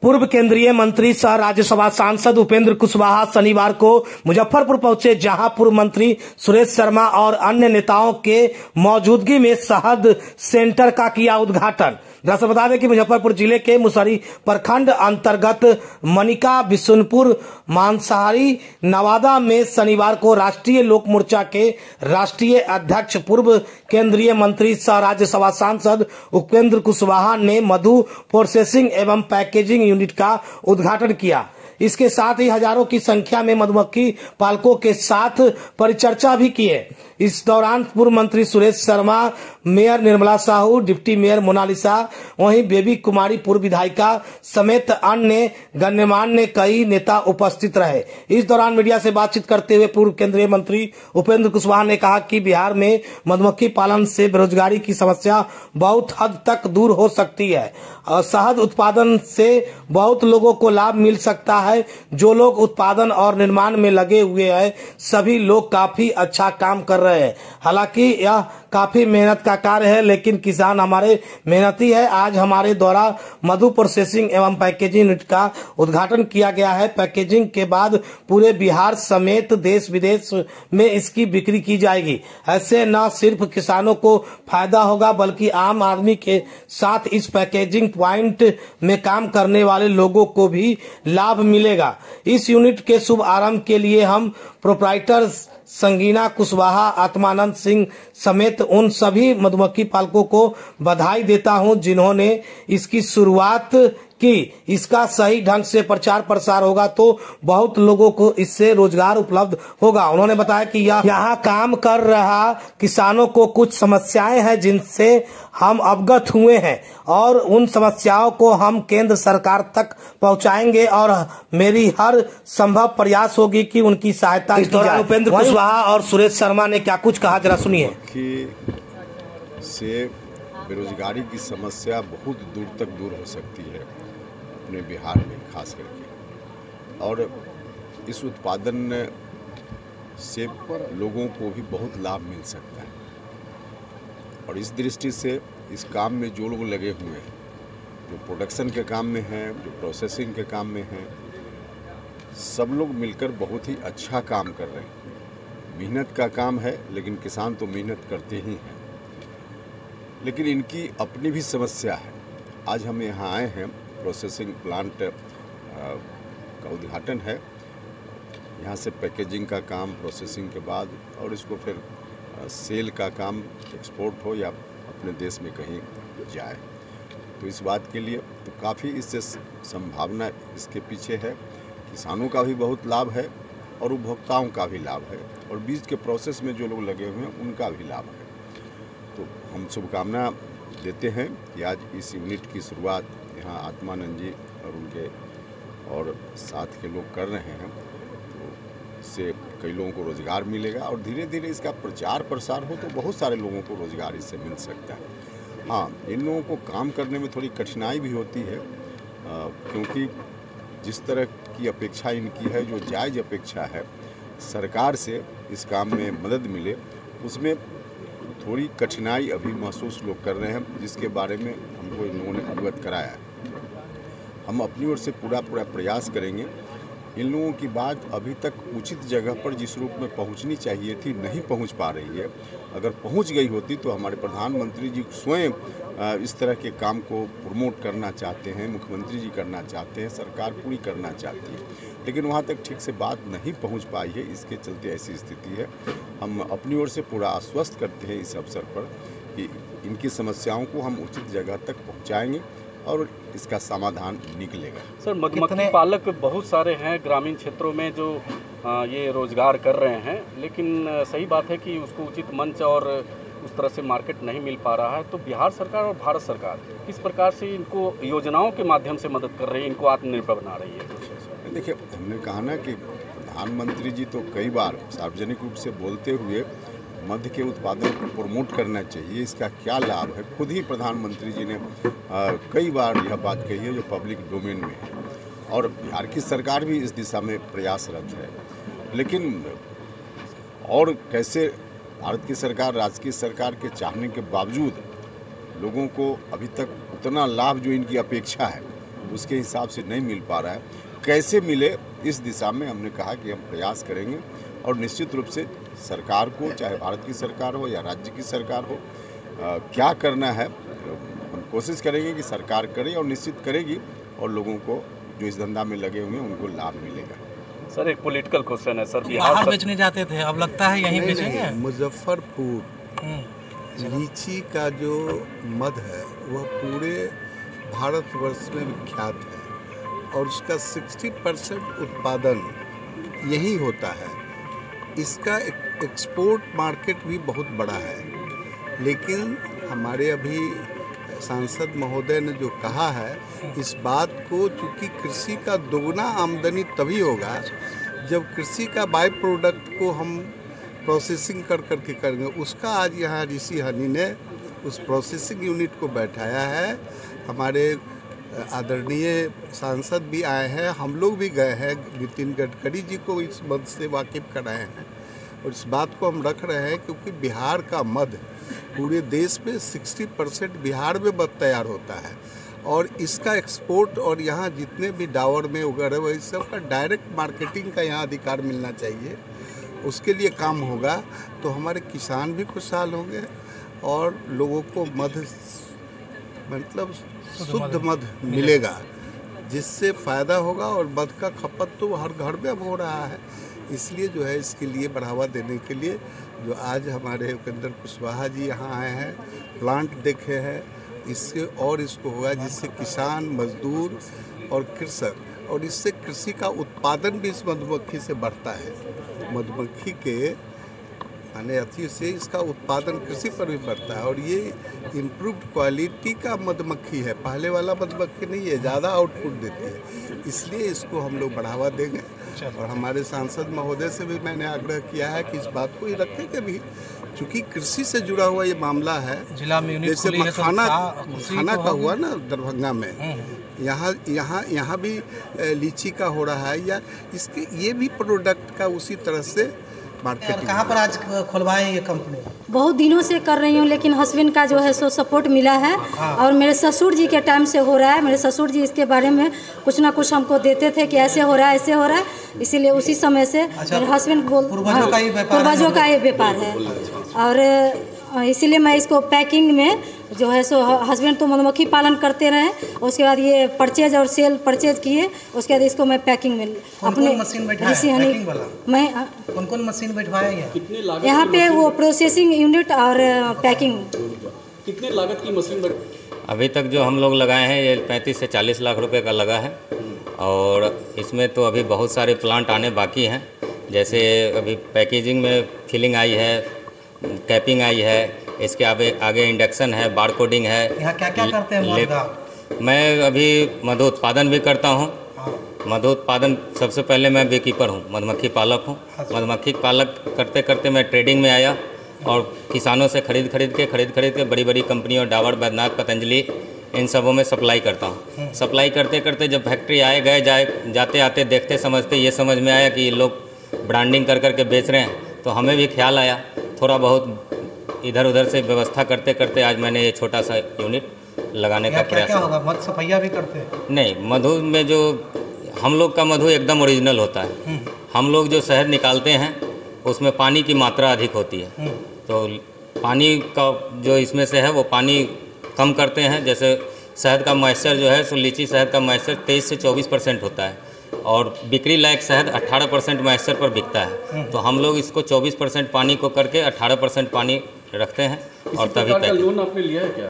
पूर्व केंद्रीय मंत्री सह राज्यसभा सांसद उपेंद्र कुशवाहा शनिवार को मुजफ्फरपुर पहुंचे, जहां पूर्व मंत्री सुरेश शर्मा और अन्य नेताओं के मौजूदगी में शहद सेंटर का किया उद्घाटन। दरअसल बता दें कि मुजफ्फरपुर जिले के मुसहरी प्रखंड अंतर्गत मनिका, बिशुनपुर, मांसाहारी, नवादा में शनिवार को राष्ट्रीय लोक मोर्चा के राष्ट्रीय अध्यक्ष पूर्व केंद्रीय मंत्री सह राज्यसभा सांसद उपेंद्र कुशवाहा ने मधु प्रोसेसिंग एवं पैकेजिंग यूनिट का उद्घाटन किया। इसके साथ ही हजारों की संख्या में मधुमक्खी पालकों के साथ परिचर्चा भी किए। इस दौरान पूर्व मंत्री Suresh Sharma, mayor Nirmala Sahu, deputy mayor Monalisa, वहीं बेबी कुमारी पूर्व विधायिका समेत अन्य गण्यमान्य कई नेता उपस्थित रहे। इस दौरान मीडिया से बातचीत करते हुए पूर्व केंद्रीय मंत्री उपेंद्र कुशवाहा ने कहा कि बिहार में मधुमक्खी पालन से बेरोजगारी की समस्या बहुत हद तक दूर हो सकती है और शहद उत्पादन से बहुत लोगों को लाभ मिल सकता है। जो लोग उत्पादन और निर्माण में लगे हुए हैं, सभी लोग काफी अच्छा काम कर रहे हैं। हालांकि यह काफी मेहनत का कार्य है, लेकिन किसान हमारे मेहनती है। आज हमारे द्वारा मधु प्रोसेसिंग एवं पैकेजिंग यूनिट का उद्घाटन किया गया है। पैकेजिंग के बाद पूरे बिहार समेत देश विदेश में इसकी बिक्री की जाएगी। ऐसे न सिर्फ किसानों को फायदा होगा, बल्कि आम आदमी के साथ इस पैकेजिंग प्वाइंट में काम करने वाले लोगों को भी लाभ मिलेगा। इस यूनिट के शुभ आरंभ के लिए हम प्रोप्राइटर संगीना कुशवाहा, आत्मानंद सिंह समेत उन सभी मधुमक्खी पालकों को बधाई देता हूं जिन्होंने इसकी शुरुआत की। इसका सही ढंग से प्रचार प्रसार होगा तो बहुत लोगों को इससे रोजगार उपलब्ध होगा। उन्होंने बताया कि यहाँ काम कर रहा किसानों को कुछ समस्याएं हैं जिनसे हम अवगत हुए हैं और उन समस्याओं को हम केंद्र सरकार तक पहुंचाएंगे और मेरी हर संभव प्रयास होगी कि उनकी सहायता की जाए। उपेंद्र कुशवाहा और सुरेश शर्मा ने क्या कुछ कहा, जरा सुनिए। से बेरोजगारी की समस्या बहुत दूर तक दूर हो सकती है अपने बिहार में खास करके, और इस उत्पादन से लोगों को भी बहुत लाभ मिल सकता है। और इस दृष्टि से इस काम में जो लोग लगे हुए हैं, जो प्रोडक्शन के काम में हैं, जो प्रोसेसिंग के काम में हैं, सब लोग मिलकर बहुत ही अच्छा काम कर रहे हैं। मेहनत का काम है, लेकिन किसान तो मेहनत करते ही हैं, लेकिन इनकी अपनी भी समस्या है। आज हम यहाँ आए हैं, प्रोसेसिंग प्लांट का उद्घाटन है। यहाँ से पैकेजिंग का काम प्रोसेसिंग के बाद और इसको फिर सेल का काम एक्सपोर्ट हो या अपने देश में कहीं जाए, तो इस बात के लिए तो काफ़ी इससे संभावना इसके पीछे है। किसानों का भी बहुत लाभ है और उपभोक्ताओं का भी लाभ है, और बीज के प्रोसेस में जो लोग लगे हुए हैं उनका भी लाभ है। तो हम शुभकामना देते हैं कि आज इस यूनिट की शुरुआत यहाँ आत्मानंद जी और उनके और साथ के लोग कर रहे हैं, तो इससे कई लोगों को रोज़गार मिलेगा और धीरे धीरे इसका प्रचार प्रसार हो तो बहुत सारे लोगों को रोज़गार इससे मिल सकता है। हाँ, इन लोगों को काम करने में थोड़ी कठिनाई भी होती है, क्योंकि जिस तरह की अपेक्षा इनकी है, जो जायज़ अपेक्षा है सरकार से इस काम में मदद मिले, उसमें थोड़ी कठिनाई अभी महसूस लोग कर रहे हैं, जिसके बारे में हमको इन लोगों ने अवगत कराया है। हम अपनी ओर से पूरा प्रयास करेंगे। इन लोगों की बात अभी तक उचित जगह पर जिस रूप में पहुंचनी चाहिए थी नहीं पहुंच पा रही है। अगर पहुंच गई होती तो हमारे प्रधानमंत्री जी स्वयं इस तरह के काम को प्रमोट करना चाहते हैं, मुख्यमंत्री जी करना चाहते हैं, सरकार पूरी करना चाहती है, लेकिन वहां तक ठीक से बात नहीं पहुंच पाई है। इसके चलते ऐसी स्थिति है। हम अपनी ओर से पूरा आश्वस्त करते हैं इस अवसर पर कि इनकी समस्याओं को हम उचित जगह तक पहुँचाएँगे और इसका समाधान निकलेगा। सर, मधुमक्खी पालक बहुत सारे हैं ग्रामीण क्षेत्रों में जो ये रोजगार कर रहे हैं, लेकिन सही बात है कि उसको उचित मंच और उस तरह से मार्केट नहीं मिल पा रहा है। तो बिहार सरकार और भारत सरकार किस प्रकार से इनको योजनाओं के माध्यम से मदद कर रही है, इनको आत्मनिर्भर बना रही है? देखिए, हमने कहा ना कि प्रधानमंत्री जी तो कई बार सार्वजनिक रूप से बोलते हुए मध्य के उत्पादन को प्रमोट करना चाहिए, इसका क्या लाभ है, खुद ही प्रधानमंत्री जी ने कई बार यह बात कही है जो पब्लिक डोमेन में है, और बिहार की सरकार भी इस दिशा में प्रयासरत है। लेकिन और कैसे भारत की सरकार, राजकीय सरकार के चाहने के बावजूद लोगों को अभी तक उतना लाभ जो इनकी अपेक्षा है उसके हिसाब से नहीं मिल पा रहा है, कैसे मिले इस दिशा में हमने कहा कि हम प्रयास करेंगे और निश्चित रूप से सरकार को, चाहे भारत की सरकार हो या राज्य की सरकार हो, क्या करना है हम कोशिश करेंगे कि सरकार करे और निश्चित करेगी और लोगों को जो इस धंधा में लगे हुए हैं उनको लाभ मिलेगा। सर एक पॉलिटिकल क्वेश्चन है सर, बाहर बेचने जाते थे, अब लगता है यहीं बेचेंगे। मुजफ्फरपुर लीची का जो मध है वह पूरे भारतवर्ष में विख्यात है और उसका 60% उत्पादन यही होता है। इसका एक्सपोर्ट मार्केट भी बहुत बड़ा है, लेकिन हमारे अभी सांसद महोदय ने जो कहा है, इस बात को, चूँकि कृषि का दोगुना आमदनी तभी होगा जब कृषि का बाय प्रोडक्ट को हम प्रोसेसिंग करके करेंगे। उसका आज यहाँ ऋषि हनी ने उस प्रोसेसिंग यूनिट को बैठाया है। हमारे आदरणीय सांसद भी आए हैं, हम लोग भी गए हैं, नितिन गडकरी जी को इस मद से वाकिफ कराए हैं और इस बात को हम रख रहे हैं क्योंकि बिहार का मद पूरे देश में 60% बिहार में मद तैयार होता है और इसका एक्सपोर्ट और यहाँ जितने भी डावर में वगैरह वही सब का डायरेक्ट मार्केटिंग का यहाँ अधिकार मिलना चाहिए। उसके लिए काम होगा तो हमारे किसान भी खुशहाल होंगे और लोगों को मध, मतलब शुद्ध मध मिलेगा, जिससे फ़ायदा होगा और मध का खपत तो हर घर में अब हो रहा है। इसलिए जो है इसके लिए बढ़ावा देने के लिए जो आज हमारे उपेंद्र कुशवाहा जी यहाँ आए हैं, प्लांट देखे हैं, इससे और इसको होगा जिससे किसान, मजदूर और कृषक, और इससे कृषि का उत्पादन भी इस मधुमक्खी से बढ़ता है। मधुमक्खी के माने अति से इसका उत्पादन कृषि पर भी बढ़ता है और ये इम्प्रूव्ड क्वालिटी का मधुमक्खी है, पहले वाला मधुमक्खी नहीं है, ज़्यादा आउटपुट देती है। इसलिए इसको हम लोग बढ़ावा देंगे और हमारे सांसद महोदय से भी मैंने आग्रह किया है कि इस बात को ही रखेंगे भी, चूँकि कृषि से जुड़ा हुआ ये मामला है। जिला में जैसे मखाना का हुआ ना दरभंगा में, यहाँ भी लीची का हो रहा है, या इसके ये भी प्रोडक्ट का उसी तरह से मार्केटिंग। कहाँ पर आज खुलवाए ये कंपनी? बहुत दिनों से कर रही हूँ, लेकिन हस्बैंड का जो है सो सपोर्ट मिला है और मेरे ससुर जी के टाइम से हो रहा है। मेरे ससुर जी इसके बारे में कुछ ना कुछ हमको देते थे कि ऐसे हो रहा है, ऐसे हो रहा है, इसीलिए उसी समय से मेरे हस्बैंड पूर्वजों का ये व्यापार है और इसीलिए मैं इसको पैकिंग में जो है सो, हस्बैंड तो मधुमक्खी पालन करते रहे, उसके बाद ये परचेज और सेल परचेज किए, उसके बाद इसको मैं पैकिंग में अपने मशीन कौन मशीन बैठवाया है? यहाँ पे वो प्रोसेसिंग यूनिट और पैकिंग। कितने लागत की मशीन? अभी तक जो हम लोग लगाए हैं ये 35 से 40 लाख रुपए का लगा है और इसमें तो अभी बहुत सारे प्लांट आने बाकी हैं। जैसे अभी पैकेजिंग में फिलिंग आई है, कैपिंग आई है, इसके आगे इंडक्शन है, बार कोडिंग है। यहाँ क्या क्या करते हैं? मैं अभी मधु उत्पादन भी करता हूँ। मधु उत्पादन सबसे पहले मैं बेकीपर हूँ, मधुमक्खी पालक हूँ। मधुमक्खी पालक करते करते मैं ट्रेडिंग में आया और किसानों से खरीद के बड़ी बड़ी कंपनियों डाबर, बैद्यनाथ, पतंजलि, इन सबों में सप्लाई करता हूँ। सप्लाई करते करते जब फैक्ट्री आए गए जाते आते देखते समझते ये समझ में आया कि लोग ब्रांडिंग कर करके बेच रहे हैं, तो हमें भी ख्याल आया। थोड़ा बहुत इधर उधर से व्यवस्था करते करते आज मैंने ये छोटा सा यूनिट लगाने का प्रयास। क्या होगा? मध सफैया भी करते हैं? नहीं, मधु में जो हम लोग का मधु एकदम ओरिजिनल होता है। हम लोग जो शहद निकालते हैं उसमें पानी की मात्रा अधिक होती है, तो पानी का जो इसमें से है वो पानी कम करते हैं। जैसे शहद का मॉइस्चर जो है सो लीची शहद का मॉइस्चर 23 से 24% होता है और बिक्री लायक शहद 18% मॉइस्चर पर बिकता है। तो हम लोग इसको 24% पानी को करके 18% पानी रखते हैं और तभी लोन आपने लिया है क्या?